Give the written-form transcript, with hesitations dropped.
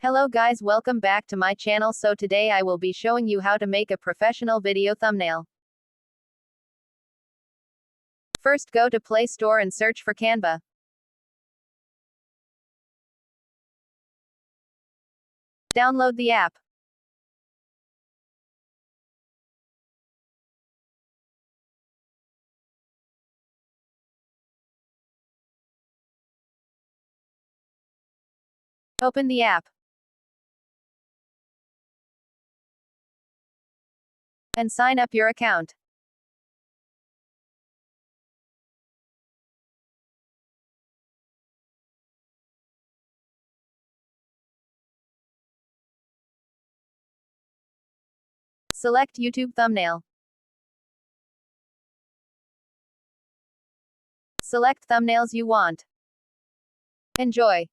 Hello guys, welcome back to my channel. So today I will be showing you how to make a professional video thumbnail. First go to Play Store and search for Canva. Download the app. Open the app. And sign up your account. Select YouTube thumbnail. Select thumbnails you want. Enjoy.